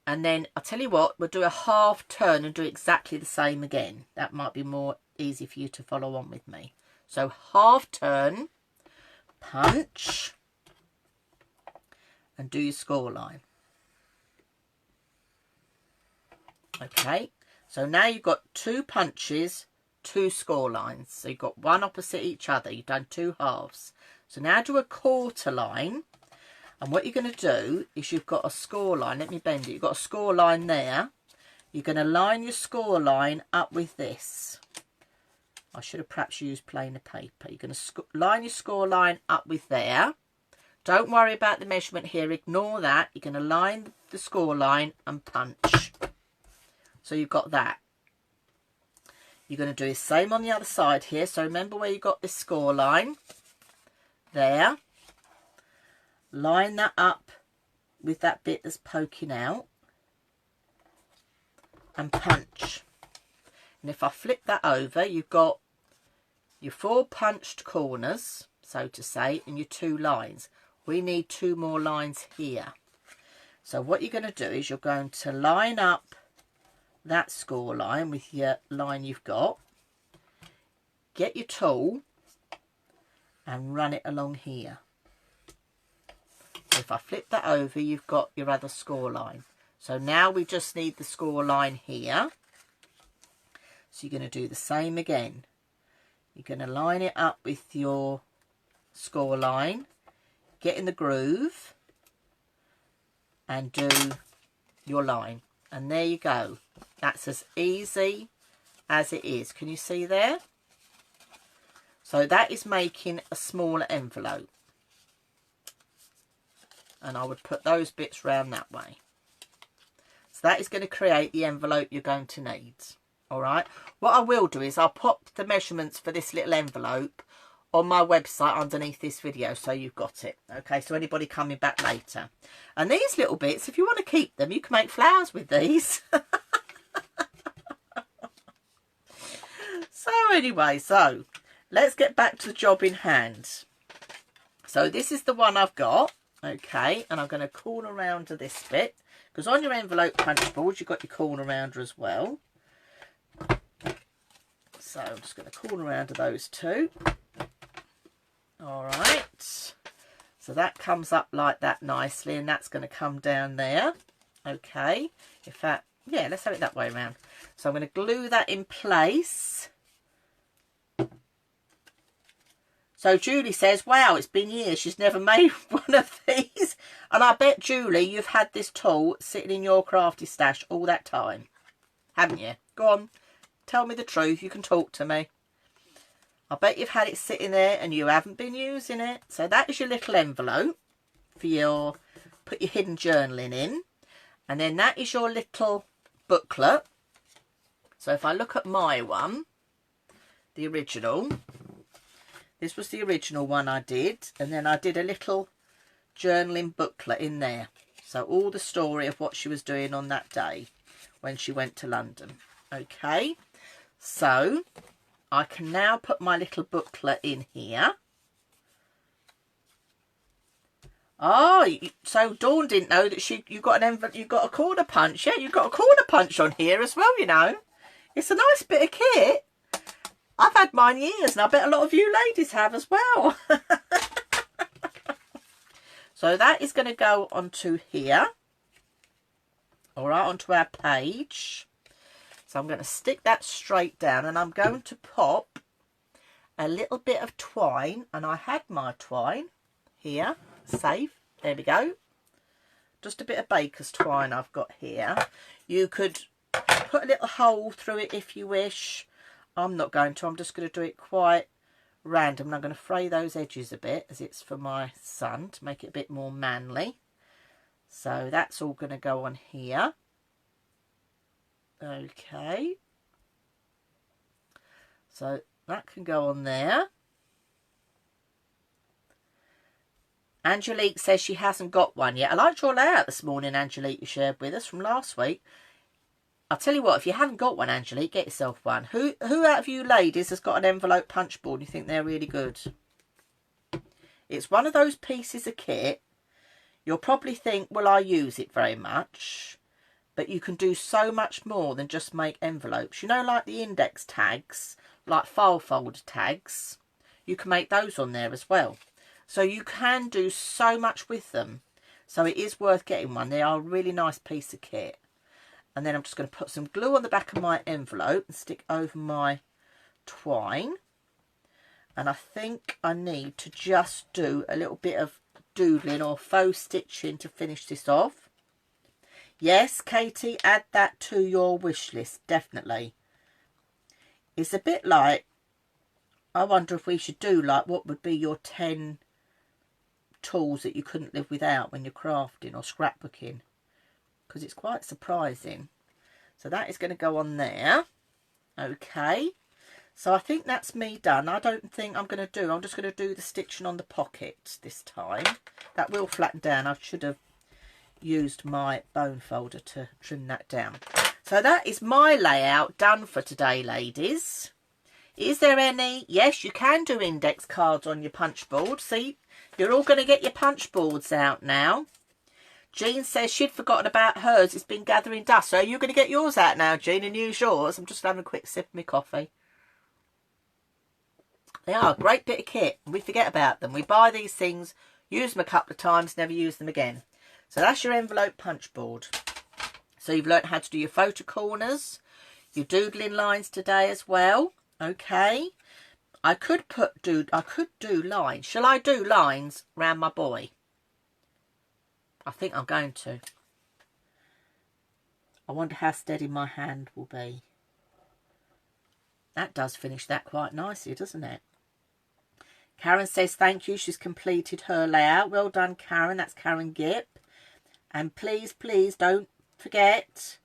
and then I'll tell you what, we'll do a half turn and do exactly the same again. That might be more easy for you to follow on with me. So half turn, punch, and do your score line. Okay, so now you've got 2 punches, 2 score lines. So you've got one opposite each other. You've done 2 halves. So now do a quarter line. And what you're going to do is you've got a score line. Let me bend it. You've got a score line there. You're going to line your score line up with this. I should have perhaps used plainer paper. You're going to line your score line up with there. Don't worry about the measurement here. Ignore that. You're going to line the score line and punch. So you've got that. You're going to do the same on the other side here. So remember where you got this score line. There. Line that up with that bit that's poking out. And punch. And if I flip that over, you've got your 4 punched corners, so to say, and your 2 lines. We need 2 more lines here. So what you're going to do is you're going to line up that score line with your line you've got. Get your tool and run it along here. If I flip that over, you've got your other score line. So now we just need the score line here. So you're going to do the same again. You're going to line it up with your score line, get in the groove and do your line. And there you go. That's as easy as it is. Can you see there? So that is making a smaller envelope. And I would put those bits round that way. So that is going to create the envelope you're going to need. Alright, what I will do is I'll pop the measurements for this little envelope on my website underneath this video so you've got it. Okay, so anybody coming back later. And these little bits, if you want to keep them, you can make flowers with these. So anyway, so let's get back to the job in hand. So this is the one I've got. Okay, and I'm going to corner around to this bit. Because on your envelope punch board, you've got your corner rounder as well. So I'm just going to corner around to those 2. All right. So that comes up like that nicely, and that's going to come down there. Okay. In fact, yeah, let's have it that way around. So I'm going to glue that in place. So Julie says, wow, it's been years. She's never made one of these. And I bet, Julie, you've had this tool sitting in your crafty stash all that time. Haven't you? Go on. Tell me the truth. You can talk to me. I bet you've had it sitting there and you haven't been using it. So that is your little envelope for your, put your hidden journaling in. And then that is your little booklet. So if I look at my one, the original, this was the original one I did. And then I did a little journaling booklet in there. So all the story of what she was doing on that day when she went to London. Okay. So I can now put my little booklet in here. Oh, so Dawn didn't know that you got an envelope, you got a corner punch. Yeah, you've got a corner punch on here as well, you know. It's a nice bit of kit. I've had mine years and I bet a lot of you ladies have as well. So that is going to go onto here. All right, onto our page. So I'm going to stick that straight down and I'm going to pop a little bit of twine. And I had my twine here, safe. There we go. Just a bit of baker's twine I've got here. You could put a little hole through it if you wish. I'm not going to. I'm just going to do it quite random. And I'm going to fray those edges a bit as it's for my son to make it a bit more manly. So that's all going to go on here. Okay, so that can go on there. Angelique says she hasn't got one yet. I liked your layout this morning, Angelique, you shared with us from last week. I'll tell you what, if you haven't got one, Angelique, get yourself one. Who out of you ladies has got an envelope punch board and you think they're really good? It's one of those pieces of kit. You'll probably think, well, I use it very much. But you can do so much more than just make envelopes. You know, like the index tags, like file folder tags, you can make those on there as well. So you can do so much with them. So it is worth getting one. They are a really nice piece of kit. And then I'm just going to put some glue on the back of my envelope and stick over my twine. And I think I need to just do a little bit of doodling or faux stitching to finish this off. Yes, Katie, add that to your wish list, definitely. It's a bit like I wonder if we should do like what would be your 10 tools that you couldn't live without when you're crafting or scrapbooking, because it's quite surprising. So that is going to go on there. Okay, so I think that's me done. I don't think I'm going to do, I'm just going to do the stitching on the pocket this time. That will flatten down. I should have used my bone folder to trim that down. So that is my layout done for today, ladies. Is there any? Yes, you can do index cards on your punch board. See, you're all going to get your punch boards out now. Jean says she'd forgotten about hers. It's been gathering dust. So are you going to get yours out now, Jean, and use yours? I'm just having a quick sip of my coffee. They are a great bit of kit. We forget about them. We buy these things, use them a couple of times, never use them again. So that's your envelope punch board. So you've learnt how to do your photo corners, your doodling lines today as well. Okay. I could do lines. Shall I do lines around my boy? I think I'm going to. I wonder how steady my hand will be. That does finish that quite nicely, doesn't it? Karen says thank you. She's completed her layout. Well done, Karen. That's Karen Gipp. And please, please don't forget,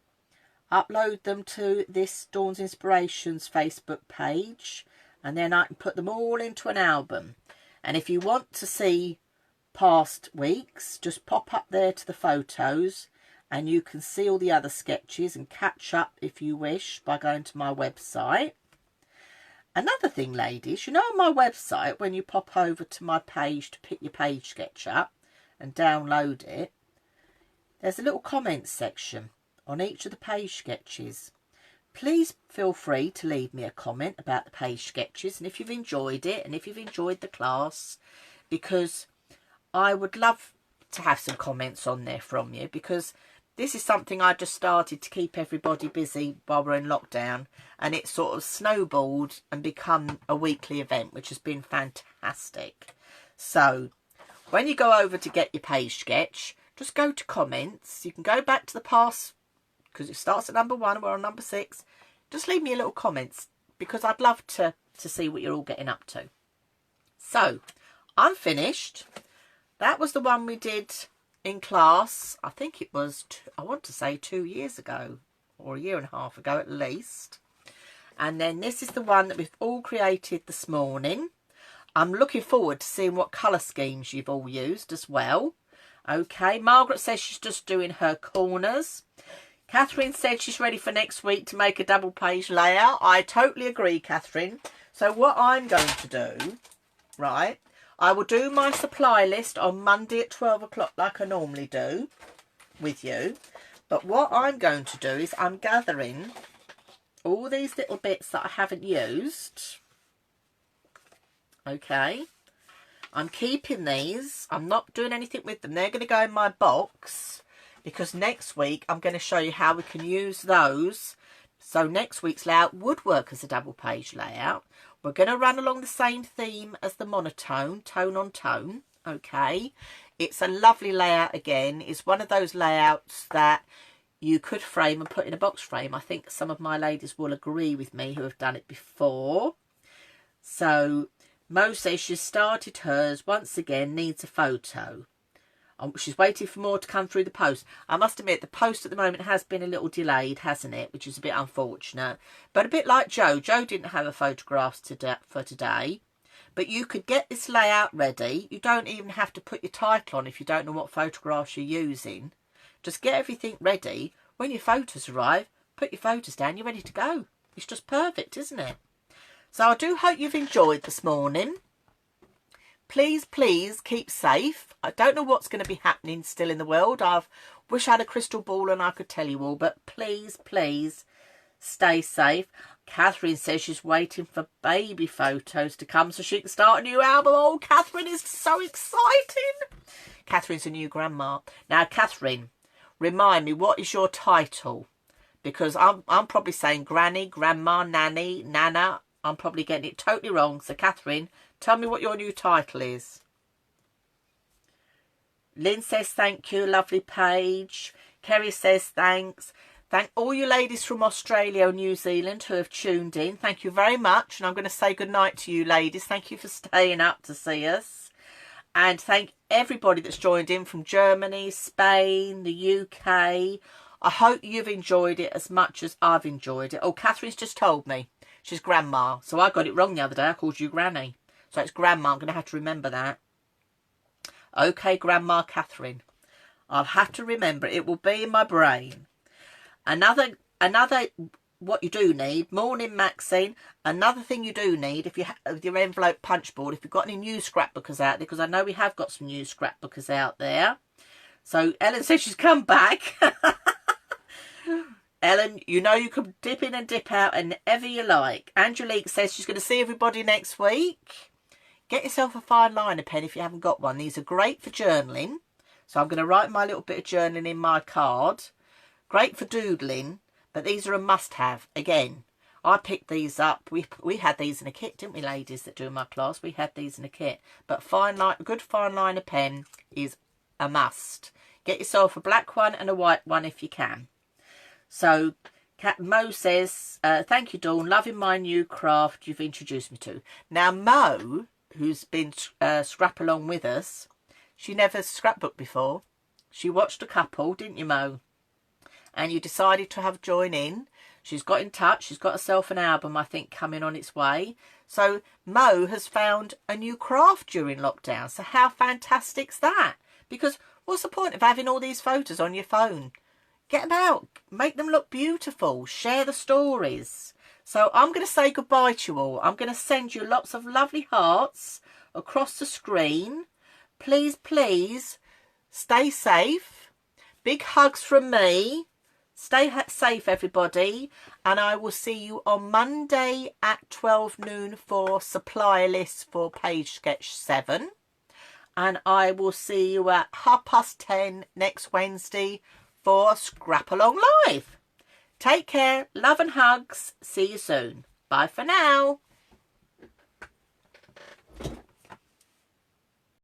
upload them to this Dawn's Inspirations Facebook page. And then I can put them all into an album. And if you want to see past weeks, just pop up there to the photos and you can see all the other sketches and catch up if you wish by going to my website. Another thing, ladies, you know on my website when you pop over to my page to pick your page sketch up and download it, there's a little comments section on each of the page sketches. Please feel free to leave me a comment about the page sketches and if you've enjoyed it and if you've enjoyed the class, because I would love to have some comments on there from you, because this is something I just started to keep everybody busy while we're in lockdown, and it's sort of snowballed and become a weekly event, which has been fantastic. So when you go over to get your page sketch, just go to comments. You can go back to the past, because it starts at number 1, we're on number 6. Just leave me a little comments, because I'd love to see what you're all getting up to. So I'm finished. That was the one we did in class. I think it was, I want to say 2 years ago, or a year and a half ago at least. And then this is the one that we've all created this morning. I'm looking forward to seeing what colour schemes you've all used as well. Okay, Margaret says she's just doing her corners. Catherine said she's ready for next week to make a double page layout. I totally agree, Catherine. So what I'm going to do, right, I will do my supply list on Monday at 12 o'clock like I normally do with you. But what I'm going to do is I'm gathering all these little bits that I haven't used. Okay. I'm keeping these. I'm not doing anything with them. They're going to go in my box, because next week I'm going to show you how we can use those. So next week's layout would work as a double page layout. We're going to run along the same theme as the monotone, tone on tone. Okay. It's a lovely layout again. It's one of those layouts that you could frame and put in a box frame. I think some of my ladies will agree with me who have done it before. So Mo says she's started hers. Once again, needs a photo. She's waiting for more to come through the post. I must admit, the post at the moment has been a little delayed, hasn't it? Which is a bit unfortunate. But a bit like Jo. Jo didn't have a photograph for today. But you could get this layout ready. You don't even have to put your title on if you don't know what photographs you're using. Just get everything ready. When your photos arrive, put your photos down. You're ready to go. It's just perfect, isn't it? So I do hope you've enjoyed this morning. Please, please keep safe. I don't know what's going to be happening still in the world. I wish I had a crystal ball and I could tell you all. But please, please stay safe. Catherine says she's waiting for baby photos to come so she can start a new album. Oh, Catherine is so exciting. Catherine's a new grandma. Now, Catherine, remind me, what is your title? Because I'm probably saying granny, grandma, nanny, nana. I'm probably getting it totally wrong. So, Catherine, tell me what your new title is. Lynn says thank you, lovely page. Kerry says thanks. Thank all you ladies from Australia and New Zealand who have tuned in. Thank you very much. And I'm going to say goodnight to you ladies. Thank you for staying up to see us. And thank everybody that's joined in from Germany, Spain, the UK. I hope you've enjoyed it as much as I've enjoyed it. Oh, Catherine's just told me. She's Grandma. So I got it wrong the other day. I called you Granny. So it's Grandma. I'm going to have to remember that. Okay, Grandma Catherine. I'll have to remember. It will be in my brain. Another, what you do need, morning Maxine, another thing you do need, if you have with your envelope punch board, if you've got any new scrapbookers out there, because I know we have got some new scrapbookers out there. So Ellen says she's come back. Ellen, you know you can dip in and dip out whenever you like. Angelique says she's going to see everybody next week. Get yourself a fine liner pen if you haven't got one. These are great for journaling. So I'm going to write my little bit of journaling in my card. Great for doodling, but these are a must-have. Again, I picked these up. We had these in a kit, didn't we, ladies that do my class? We had these in a kit. But good fine liner pen is a must. Get yourself a black one and a white one if you can. So Mo says, thank you, Dawn. Loving my new craft you've introduced me to. Now, Mo, who's been scrap along with us, she never scrapbooked before. She watched a couple, didn't you, Mo? And you decided to have join in. She's got in touch. She's got herself an album, I think, coming on its way. So Mo has found a new craft during lockdown. So how fantastic's that? Because what's the point of having all these photos on your phone? Get them out. Make them look beautiful. Share the stories. So I'm going to say goodbye to you all. I'm going to send you lots of lovely hearts across the screen. Please, please, stay safe. Big hugs from me. Stay safe, everybody, and I will see you on Monday at 12 noon for supply lists for page sketch 7. And I will see you at 10:30 next Wednesday for Scrap Along Live. Take care, love and hugs. See you soon. Bye for now.